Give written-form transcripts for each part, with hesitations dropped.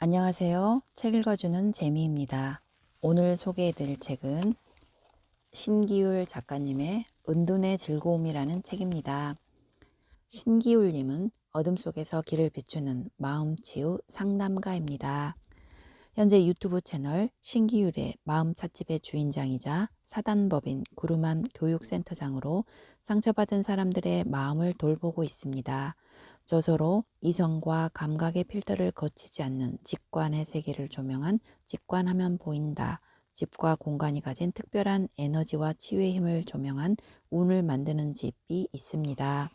안녕하세요. 책 읽어주는 재미입니다. 오늘 소개해드릴 책은 신기율 작가님의 은둔의 즐거움이라는 책입니다. 신기율님은 어둠 속에서 길을 비추는 마음치유 상담가입니다. 현재 유튜브 채널 신기율의 마음찻집의 주인장이자 사단법인 구루맘 교육센터장으로 상처받은 사람들의 마음을 돌보고 있습니다. 저서로 이성과 감각의 필터를 거치지 않는 직관의 세계를 조명한 직관하면 보인다. 집과 공간이 가진 특별한 에너지와 치유의 힘을 조명한 운을 만드는 집이 있습니다.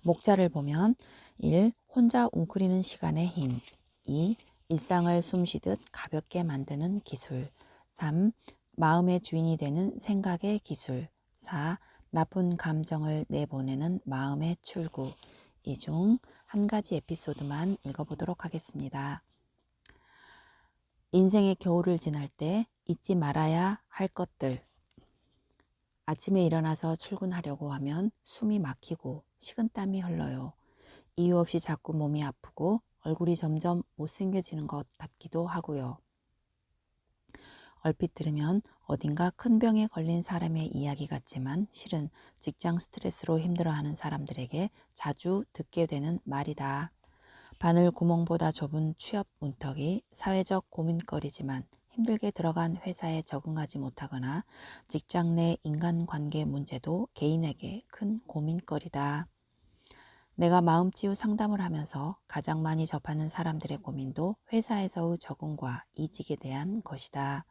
목차를 보면 1. 혼자 웅크리는 시간의 힘 2. 일상을 숨쉬듯 가볍게 만드는 기술 3. 마음의 주인이 되는 생각의 기술 4. 나쁜 감정을 내보내는 마음의 출구. 이 중 한 가지 에피소드만 읽어보도록 하겠습니다. 인생의 겨울을 지날 때 잊지 말아야 할 것들. 아침에 일어나서 출근하려고 하면 숨이 막히고 식은땀이 흘러요. 이유 없이 자꾸 몸이 아프고 얼굴이 점점 못생겨지는 것 같기도 하고요. 얼핏 들으면 어딘가 큰 병에 걸린 사람의 이야기 같지만 실은 직장 스트레스로 힘들어하는 사람들에게 자주 듣게 되는 말이다. 바늘 구멍보다 좁은 취업 문턱이 사회적 고민거리지만 힘들게 들어간 회사에 적응하지 못하거나 직장 내 인간관계 문제도 개인에게 큰 고민거리다. 내가 마음치유 상담을 하면서 가장 많이 접하는 사람들의 고민도 회사에서의 적응과 이직에 대한 것이다.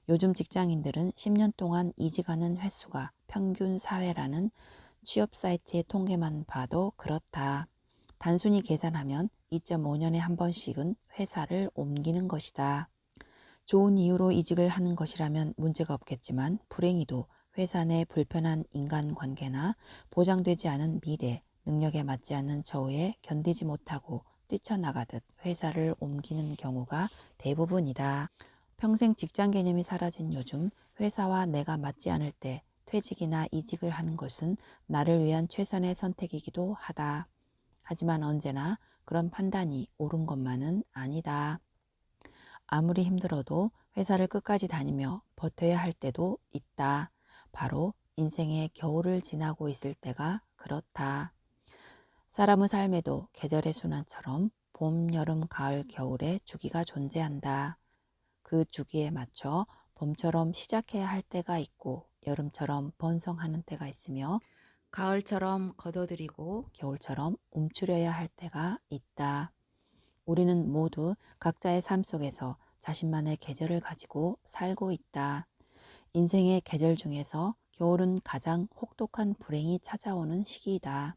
요즘 직장인들은 10년 동안 이직하는 횟수가 평균 4회라는 취업 사이트의 통계만 봐도 그렇다. 단순히 계산하면 2.5년에 한 번씩은 회사를 옮기는 것이다. 좋은 이유로 이직을 하는 것이라면 문제가 없겠지만 불행히도 회사 내 불편한 인간관계나 보장되지 않은 미래, 능력에 맞지 않는 처우에 견디지 못하고 뛰쳐나가듯 회사를 옮기는 경우가 대부분이다. 평생 직장 개념이 사라진 요즘 회사와 내가 맞지 않을 때 퇴직이나 이직을 하는 것은 나를 위한 최선의 선택이기도 하다. 하지만 언제나 그런 판단이 옳은 것만은 아니다. 아무리 힘들어도 회사를 끝까지 다니며 버텨야 할 때도 있다. 바로 인생의 겨울을 지나고 있을 때가 그렇다. 사람의 삶에도 계절의 순환처럼 봄, 여름, 가을, 겨울의 주기가 존재한다. 그 주기에 맞춰 봄처럼 시작해야 할 때가 있고 여름처럼 번성하는 때가 있으며 가을처럼 걷어들이고 겨울처럼 움츠려야 할 때가 있다. 우리는 모두 각자의 삶 속에서 자신만의 계절을 가지고 살고 있다. 인생의 계절 중에서 겨울은 가장 혹독한 불행이 찾아오는 시기이다.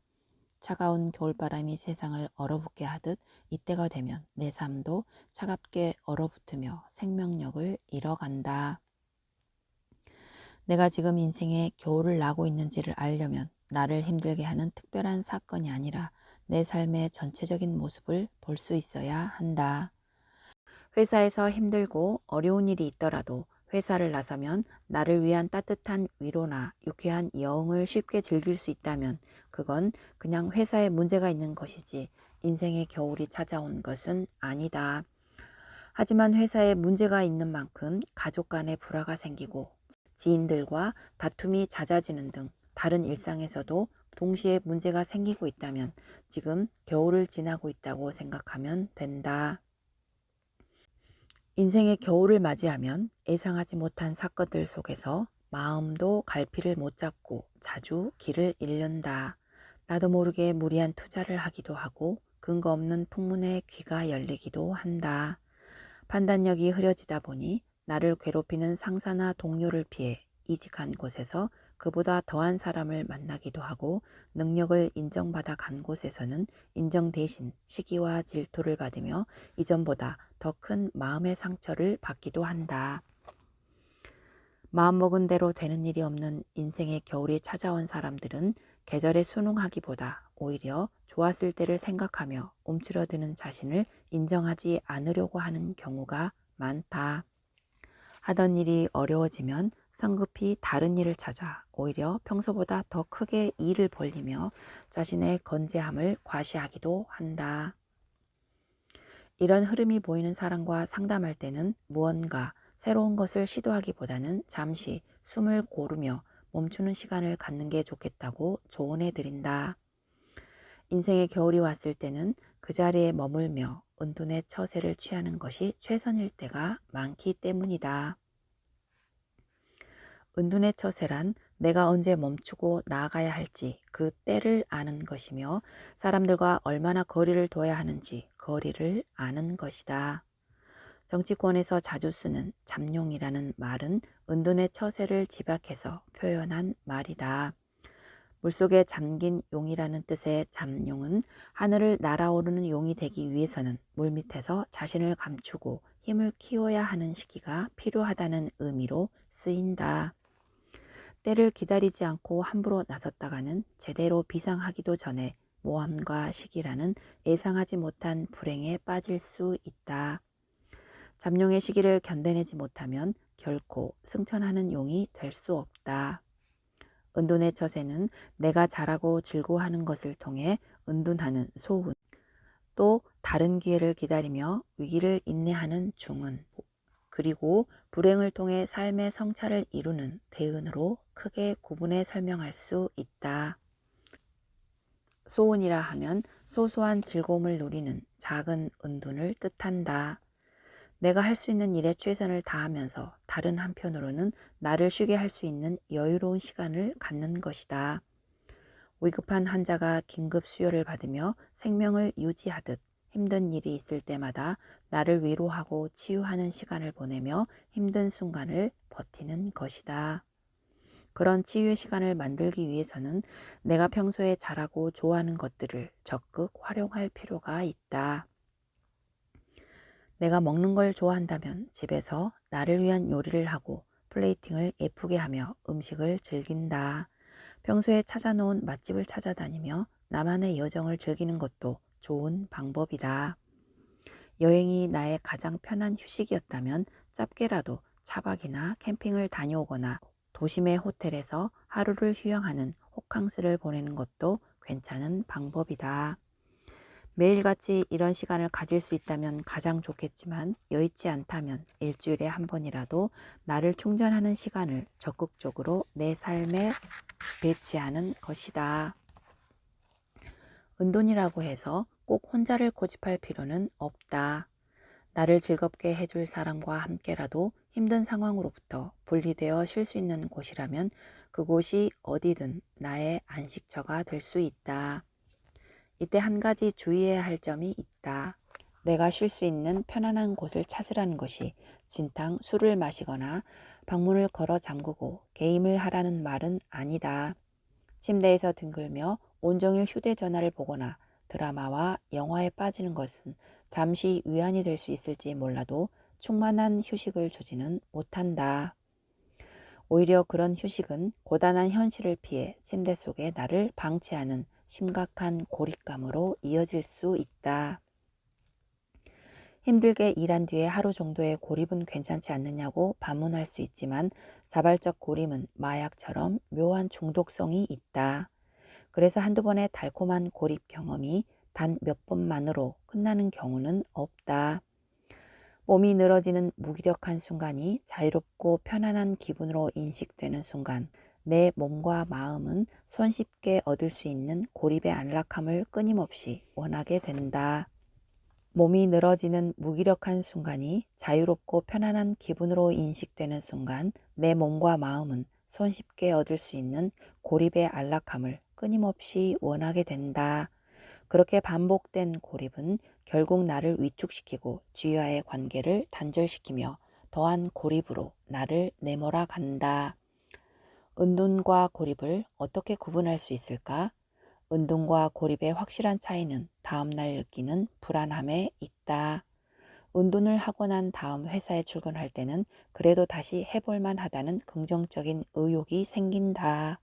차가운 겨울바람이 세상을 얼어붙게 하듯 이때가 되면 내 삶도 차갑게 얼어붙으며 생명력을 잃어간다. 내가 지금 인생에 겨울을 나고 있는지를 알려면 나를 힘들게 하는 특별한 사건이 아니라 내 삶의 전체적인 모습을 볼 수 있어야 한다. 회사에서 힘들고 어려운 일이 있더라도 회사를 나서면 나를 위한 따뜻한 위로나 유쾌한 여흥을 쉽게 즐길 수 있다면 그건 그냥 회사에 문제가 있는 것이지 인생의 겨울이 찾아온 것은 아니다. 하지만 회사에 문제가 있는 만큼 가족 간에 불화가 생기고 지인들과 다툼이 잦아지는 등 다른 일상에서도 동시에 문제가 생기고 있다면 지금 겨울을 지나고 있다고 생각하면 된다. 인생의 겨울을 맞이하면 예상하지 못한 사건들 속에서 마음도 갈피를 못 잡고 자주 길을 잃는다. 나도 모르게 무리한 투자를 하기도 하고 근거 없는 풍문에 귀가 열리기도 한다. 판단력이 흐려지다 보니 나를 괴롭히는 상사나 동료를 피해 이직한 곳에서 그보다 더한 사람을 만나기도 하고 능력을 인정받아 간 곳에서는 인정 대신 시기와 질투를 받으며 이전보다 더 큰 마음의 상처를 받기도 한다. 마음먹은 대로 되는 일이 없는 인생의 겨울이 찾아온 사람들은 계절에 순응하기보다 오히려 좋았을 때를 생각하며 움츠러드는 자신을 인정하지 않으려고 하는 경우가 많다. 하던 일이 어려워지면 성급히 다른 일을 찾아 오히려 평소보다 더 크게 일을 벌리며 자신의 건재함을 과시하기도 한다. 이런 흐름이 보이는 사람과 상담할 때는 무언가 새로운 것을 시도하기보다는 잠시 숨을 고르며 멈추는 시간을 갖는 게 좋겠다고 조언해 드린다. 인생의 겨울이 왔을 때는 그 자리에 머물며 은둔의 처세를 취하는 것이 최선일 때가 많기 때문이다. 은둔의 처세란 내가 언제 멈추고 나아가야 할지 그 때를 아는 것이며 사람들과 얼마나 거리를 둬야 하는지 거리를 아는 것이다. 정치권에서 자주 쓰는 잠룡이라는 말은 은둔의 처세를 집약해서 표현한 말이다. 물속에 잠긴 용이라는 뜻의 잠룡은 하늘을 날아오르는 용이 되기 위해서는 물밑에서 자신을 감추고 힘을 키워야 하는 시기가 필요하다는 의미로 쓰인다. 때를 기다리지 않고 함부로 나섰다가는 제대로 비상하기도 전에 모함과 시기라는 예상하지 못한 불행에 빠질 수 있다. 잠룡의 시기를 견뎌내지 못하면 결코 승천하는 용이 될 수 없다. 은둔의 처세는 내가 잘하고 즐거워하는 것을 통해 은둔하는 소운, 또 다른 기회를 기다리며 위기를 인내하는 중은, 그리고 불행을 통해 삶의 성찰을 이루는 대은으로 크게 구분해 설명할 수 있다. 소운이라 하면 소소한 즐거움을 누리는 작은 은둔을 뜻한다. 내가 할 수 있는 일에 최선을 다하면서 다른 한편으로는 나를 쉬게 할 수 있는 여유로운 시간을 갖는 것이다. 위급한 환자가 긴급 수혈을 받으며 생명을 유지하듯 힘든 일이 있을 때마다 나를 위로하고 치유하는 시간을 보내며 힘든 순간을 버티는 것이다. 그런 치유의 시간을 만들기 위해서는 내가 평소에 잘하고 좋아하는 것들을 적극 활용할 필요가 있다. 내가 먹는 걸 좋아한다면 집에서 나를 위한 요리를 하고 플레이팅을 예쁘게 하며 음식을 즐긴다. 평소에 찾아놓은 맛집을 찾아다니며 나만의 여정을 즐기는 것도 좋은 방법이다. 여행이 나의 가장 편한 휴식이었다면 짧게라도 차박이나 캠핑을 다녀오거나 도심의 호텔에서 하루를 휴양하는 호캉스를 보내는 것도 괜찮은 방법이다. 매일같이 이런 시간을 가질 수 있다면 가장 좋겠지만 여의치 않다면 일주일에 한 번이라도 나를 충전하는 시간을 적극적으로 내 삶에 배치하는 것이다. 은둔이라고 해서 꼭 혼자를 고집할 필요는 없다. 나를 즐겁게 해줄 사람과 함께라도 힘든 상황으로부터 분리되어 쉴 수 있는 곳이라면 그곳이 어디든 나의 안식처가 될 수 있다. 이때 한 가지 주의해야 할 점이 있다. 내가 쉴 수 있는 편안한 곳을 찾으라는 것이 진탕 술을 마시거나 방문을 걸어 잠그고 게임을 하라는 말은 아니다. 침대에서 뒹굴며 온종일 휴대전화를 보거나 드라마와 영화에 빠지는 것은 잠시 위안이 될 수 있을지 몰라도 충만한 휴식을 주지는 못한다. 오히려 그런 휴식은 고단한 현실을 피해 침대 속에 나를 방치하는 심각한 고립감으로 이어질 수 있다. 힘들게 일한 뒤에 하루 정도의 고립은 괜찮지 않느냐고 반문할 수 있지만 자발적 고립은 마약처럼 묘한 중독성이 있다. 그래서 한두 번의 달콤한 고립 경험이 단 몇 번만으로 끝나는 경우는 없다. 몸이 늘어지는 무기력한 순간이 자유롭고 편안한 기분으로 인식되는 순간 내 몸과 마음은 손쉽게 얻을 수 있는 고립의 안락함을 끊임없이 원하게 된다. 몸이 늘어지는 무기력한 순간이 자유롭고 편안한 기분으로 인식되는 순간 내 몸과 마음은 손쉽게 얻을 수 있는 고립의 안락함을 끊임없이 원하게 된다. 그렇게 반복된 고립은 결국 나를 위축시키고 주위와의 관계를 단절시키며 더한 고립으로 나를 내몰아 간다. 은둔과 고립을 어떻게 구분할 수 있을까? 은둔과 고립의 확실한 차이는 다음날 느끼는 불안함에 있다. 은둔을 하고 난 다음 회사에 출근할 때는 그래도 다시 해볼만 하다는 긍정적인 의욕이 생긴다.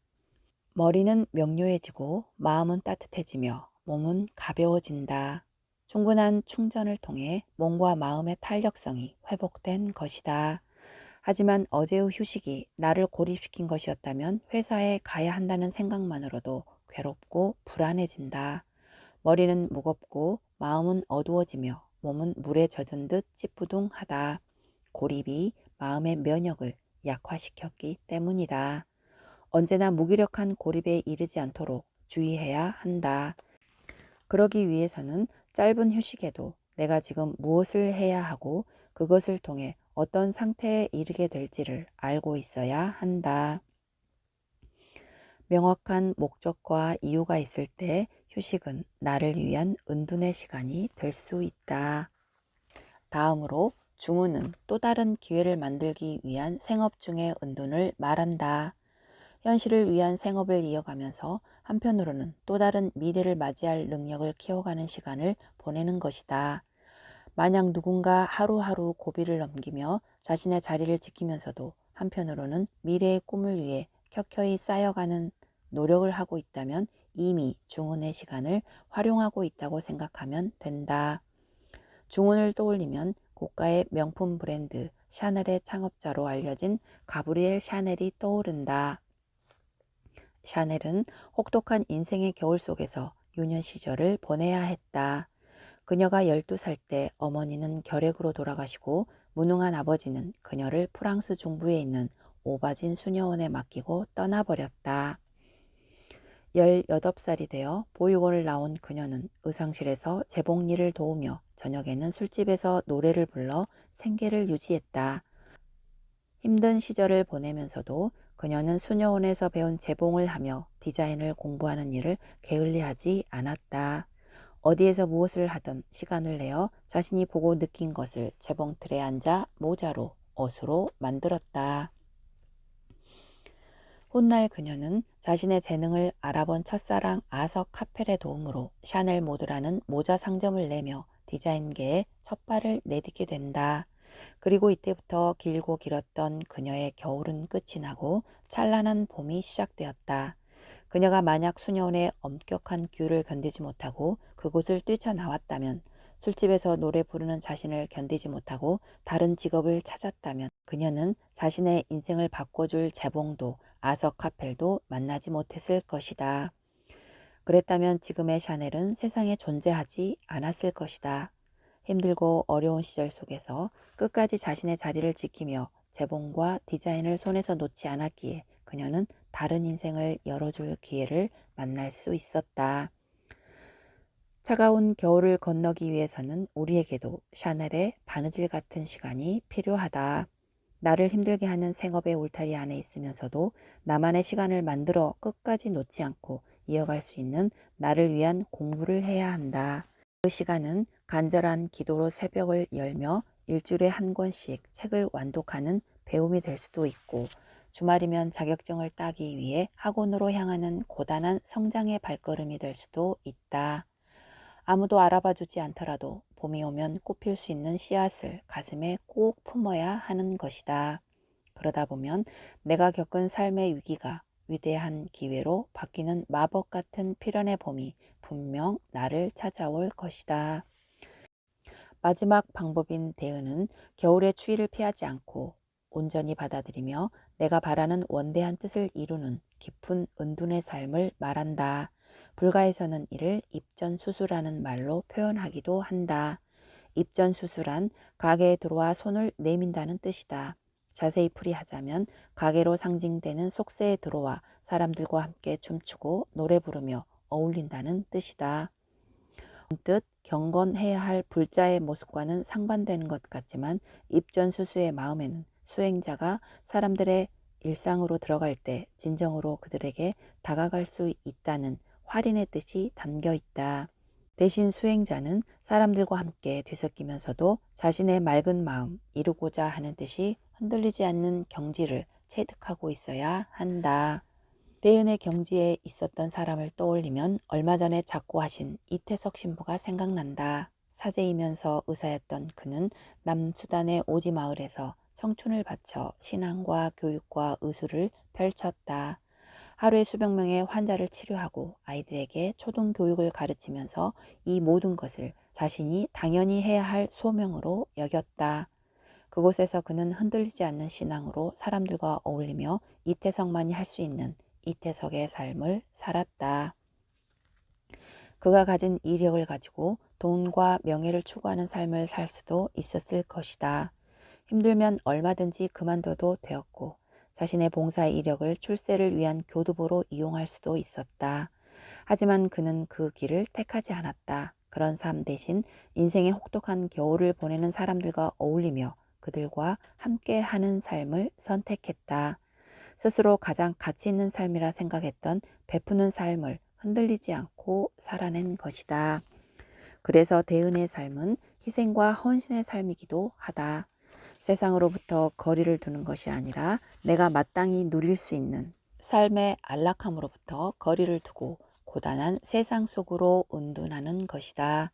머리는 명료해지고 마음은 따뜻해지며 몸은 가벼워진다. 충분한 충전을 통해 몸과 마음의 탄력성이 회복된 것이다. 하지만 어제의 휴식이 나를 고립시킨 것이었다면 회사에 가야 한다는 생각만으로도 괴롭고 불안해진다. 머리는 무겁고 마음은 어두워지며 몸은 물에 젖은 듯 찌뿌둥하다. 고립이 마음의 면역을 약화시켰기 때문이다. 언제나 무기력한 고립에 이르지 않도록 주의해야 한다. 그러기 위해서는 짧은 휴식에도 내가 지금 무엇을 해야 하고 그것을 통해 어떤 상태에 이르게 될지를 알고 있어야 한다. 명확한 목적과 이유가 있을 때 휴식은 나를 위한 은둔의 시간이 될 수 있다. 다음으로 중우는 또 다른 기회를 만들기 위한 생업 중의 은둔을 말한다. 현실을 위한 생업을 이어가면서 한편으로는 또 다른 미래를 맞이할 능력을 키워가는 시간을 보내는 것이다. 만약 누군가 하루하루 고비를 넘기며 자신의 자리를 지키면서도 한편으로는 미래의 꿈을 위해 켜켜이 쌓여가는 노력을 하고 있다면 이미 중운의 시간을 활용하고 있다고 생각하면 된다. 중운을 떠올리면 고가의 명품 브랜드 샤넬의 창업자로 알려진 가브리엘 샤넬이 떠오른다. 샤넬은 혹독한 인생의 겨울 속에서 유년 시절을 보내야 했다. 그녀가 12살 때 어머니는 결핵으로 돌아가시고 무능한 아버지는 그녀를 프랑스 중부에 있는 오바진 수녀원에 맡기고 떠나버렸다. 18살이 되어 보육원을 나온 그녀는 의상실에서 재봉 일을 도우며 저녁에는 술집에서 노래를 불러 생계를 유지했다. 힘든 시절을 보내면서도 그녀는 수녀원에서 배운 재봉을 하며 디자인을 공부하는 일을 게을리하지 않았다. 어디에서 무엇을 하든 시간을 내어 자신이 보고 느낀 것을 재봉틀에 앉아 모자로 옷으로 만들었다. 훗날 그녀는 자신의 재능을 알아본 첫사랑 아서 카펠의 도움으로 샤넬 모드라는 모자 상점을 내며 디자인계에 첫 발을 내딛게 된다. 그리고 이때부터 길고 길었던 그녀의 겨울은 끝이 나고 찬란한 봄이 시작되었다. 그녀가 만약 수녀원의 엄격한 규를 견디지 못하고 그곳을 뛰쳐나왔다면, 술집에서 노래 부르는 자신을 견디지 못하고 다른 직업을 찾았다면 그녀는 자신의 인생을 바꿔줄 재봉도 아서 카펠도 만나지 못했을 것이다. 그랬다면 지금의 샤넬은 세상에 존재하지 않았을 것이다. 힘들고 어려운 시절 속에서 끝까지 자신의 자리를 지키며 재봉과 디자인을 손에서 놓지 않았기에 그녀는 다른 인생을 열어줄 기회를 만날 수 있었다. 차가운 겨울을 건너기 위해서는 우리에게도 샤넬의 바느질 같은 시간이 필요하다. 나를 힘들게 하는 생업의 울타리 안에 있으면서도 나만의 시간을 만들어 끝까지 놓지 않고 이어갈 수 있는 나를 위한 공부를 해야 한다. 그 시간은 간절한 기도로 새벽을 열며 일주일에 한 권씩 책을 완독하는 배움이 될 수도 있고, 주말이면 자격증을 따기 위해 학원으로 향하는 고단한 성장의 발걸음이 될 수도 있다. 아무도 알아봐주지 않더라도 봄이 오면 꽃필 수 있는 씨앗을 가슴에 꼭 품어야 하는 것이다. 그러다 보면 내가 겪은 삶의 위기가 위대한 기회로 바뀌는 마법 같은 필연의 봄이 분명 나를 찾아올 것이다. 마지막 방법인 대응은 겨울의 추위를 피하지 않고 온전히 받아들이며 내가 바라는 원대한 뜻을 이루는 깊은 은둔의 삶을 말한다. 불가에서는 이를 입전수수라는 말로 표현하기도 한다. 입전수수란 가게에 들어와 손을 내민다는 뜻이다. 자세히 풀이하자면 가게로 상징되는 속세에 들어와 사람들과 함께 춤추고 노래 부르며 어울린다는 뜻이다. 언뜻 경건해야 할 불자의 모습과는 상반되는 것 같지만 입전수수의 마음에는 수행자가 사람들의 일상으로 들어갈 때 진정으로 그들에게 다가갈 수 있다는 활인의 뜻이 담겨 있다. 대신 수행자는 사람들과 함께 뒤섞이면서도 자신의 맑은 마음, 이루고자 하는 뜻이 흔들리지 않는 경지를 체득하고 있어야 한다. 대은의 경지에 있었던 사람을 떠올리면 얼마 전에 작고하신 이태석 신부가 생각난다. 사제이면서 의사였던 그는 남수단의 오지 마을에서 청춘을 바쳐 신앙과 교육과 의술을 펼쳤다. 하루에 수백 명의 환자를 치료하고 아이들에게 초등 교육을 가르치면서 이 모든 것을 자신이 당연히 해야 할 소명으로 여겼다. 그곳에서 그는 흔들리지 않는 신앙으로 사람들과 어울리며 이태석만이 할 수 있는 이태석의 삶을 살았다. 그가 가진 이력을 가지고 돈과 명예를 추구하는 삶을 살 수도 있었을 것이다. 힘들면 얼마든지 그만둬도 되었고 자신의 봉사 이력을 출세를 위한 교두보로 이용할 수도 있었다. 하지만 그는 그 길을 택하지 않았다. 그런 삶 대신 인생의 혹독한 겨울을 보내는 사람들과 어울리며 그들과 함께하는 삶을 선택했다. 스스로 가장 가치 있는 삶이라 생각했던 베푸는 삶을 흔들리지 않고 살아낸 것이다. 그래서 대은의 삶은 희생과 헌신의 삶이기도 하다. 세상으로부터 거리를 두는 것이 아니라 내가 마땅히 누릴 수 있는 삶의 안락함으로부터 거리를 두고 고단한 세상 속으로 운둔하는 것이다.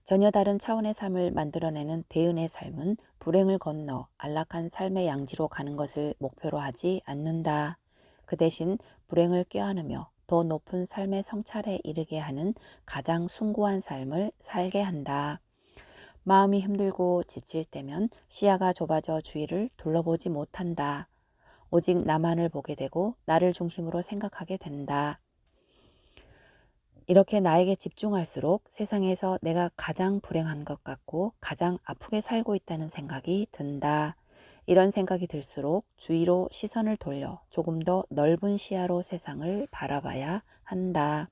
전혀 다른 차원의 삶을 만들어내는 대은의 삶은 불행을 건너 안락한 삶의 양지로 가는 것을 목표로 하지 않는다. 그 대신 불행을 껴안으며 더 높은 삶의 성찰에 이르게 하는 가장 숭고한 삶을 살게 한다. 마음이 힘들고 지칠 때면 시야가 좁아져 주위를 둘러보지 못한다. 오직 나만을 보게 되고 나를 중심으로 생각하게 된다. 이렇게 나에게 집중할수록 세상에서 내가 가장 불행한 것 같고 가장 아프게 살고 있다는 생각이 든다. 이런 생각이 들수록 주위로 시선을 돌려 조금 더 넓은 시야로 세상을 바라봐야 한다.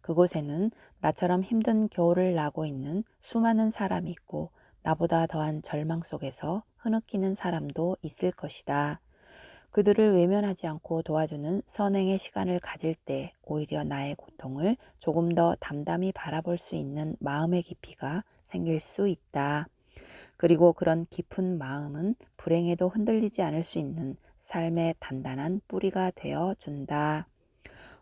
그곳에는 나처럼 힘든 겨울을 나고 있는 수많은 사람이 있고 나보다 더한 절망 속에서 흐느끼는 사람도 있을 것이다. 그들을 외면하지 않고 도와주는 선행의 시간을 가질 때 오히려 나의 고통을 조금 더 담담히 바라볼 수 있는 마음의 깊이가 생길 수 있다. 그리고 그런 깊은 마음은 불행에도 흔들리지 않을 수 있는 삶의 단단한 뿌리가 되어 준다.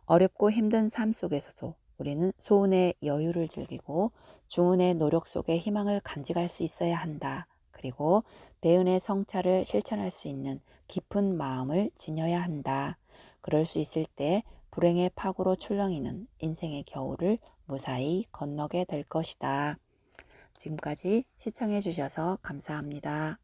어렵고 힘든 삶 속에서도 우리는 소은의 여유를 즐기고 중은의 노력 속에 희망을 간직할 수 있어야 한다. 그리고 대은의 성찰을 실천할 수 있는 깊은 마음을 지녀야 한다. 그럴 수 있을 때 불행의 파고로 출렁이는 인생의 겨울을 무사히 건너게 될 것이다. 지금까지 시청해 주셔서 감사합니다.